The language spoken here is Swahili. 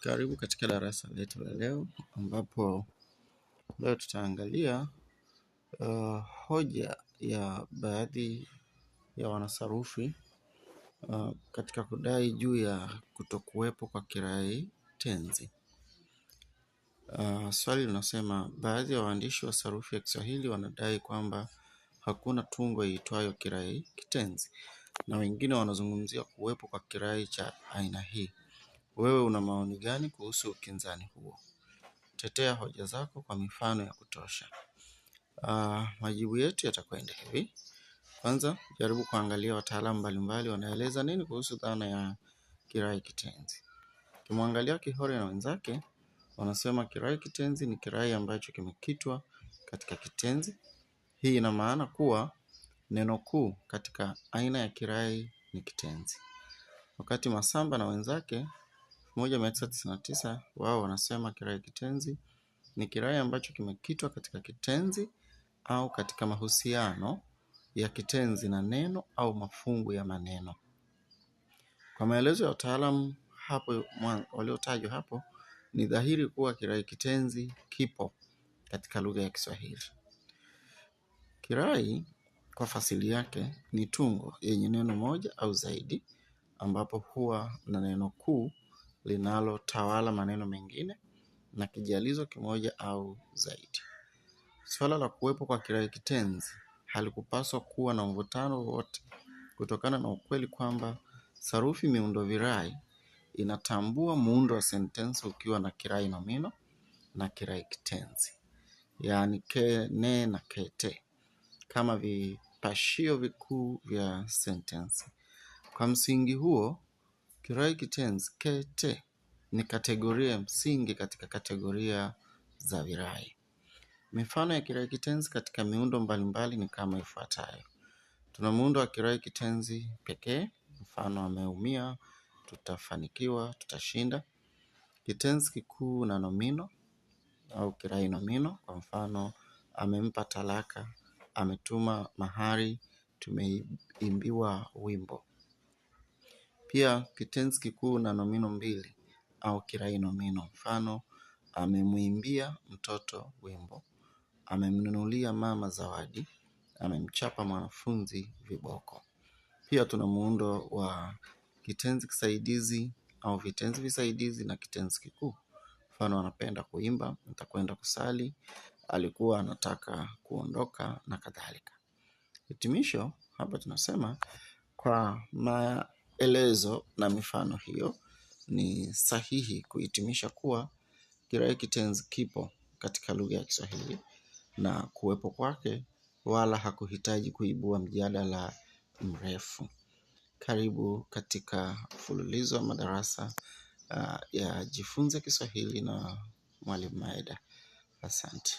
Karibu katika darasa letu la leo ambapo leo tutaangalia hoja ya baadhi ya wanasarufi katika kudai juu ya kutokuwepo kwa kirai tenzi. Swali linasema baadhi ya waandishi wa sarufi ya Kiswahili wanadai kwamba hakuna tungo iitwayo kirai kitenzi, na wengine wanazungumzia kuwepo kwa kirai cha aina hii. Wewe una maoni gani kuhusu ukinzani huo? Tetea hoja zako kwa mifano ya kutosha. Majibu yetu yatakwenda hivi. Kwanza, jaribu kuangalia wataalamu mbalimbali wanaeleza nini kuhusu dhana ya kirai kitenzi. Ukimwangalia Kihore na wenzake, wanasema kirai kitenzi ni kirai ambacho kimekitwa katika kitenzi. Hii ina maana kuwa neno kuu katika aina ya kirai ni kitenzi. Wakati Masamba na wenzake 1999 wao wanasema kirai kitenzi ni kirai ambacho kimekitwa katika kitenzi au katika mahusiano ya kitenzi na neno au mafungu ya maneno. Kwa maelezo ya wataalamu hapo waliotajwa hapo, ni dhahiri kuwa kirai kitenzi kipo katika lugha ya Kiswahili. Kirai kwa fasili yake ni tungo yenye neno moja au zaidi, ambapo huwa na neno kuu linalotawala maneno mengine na kijalizo kimoja au zaidi. Swala la kuwepo kwa kirai kitenzi halikupaswa kuwa na mvutano wowote, kutokana na ukweli kwamba sarufi miundo virai inatambua muundo wa sentensi ukiwa na kirai nomino na kirai kitenzi, yaani ke, ne na kete, kama vipashio vikuu vya sentensi. Kwa msingi huo, kirai kitenzi kete ni kategoria msingi katika kategoria za virai. Mifano ya kirai kitenzi katika miundo mbalimbali ni kama ifuatayo. Tuna muundo wa kirai kitenzi pekee, mfano ameumia, tutafanikiwa, tutashinda. Kitenzi kikuu na nomino au kirai nomino, kwa mfano amempa talaka, ametuma mahari, tumeimbiwa wimbo. Pia kitenzi kikuu na nomino mbili au kirai nomino, mfano amemuimbia mtoto wimbo, amemnunulia mama zawadi, amemchapa mwanafunzi viboko. Pia tuna muundo wa kitenzi kisaidizi au vitenzi visaidizi na kitenzi kikuu, mfano anapenda kuimba, nitakwenda kusali, alikuwa anataka kuondoka na kadhalika. Hitimisho, hapa tunasema kwa maelezo na mifano hiyo ni sahihi kuhitimisha kuwa kirai kitenzi kipo katika lugha ya Kiswahili, na kuwepo kwake wala hakuhitaji kuibua mjadala mrefu. Karibu katika mfululizo wa madarasa ya Jifunze Kiswahili na Mwalimu Maida. Asante.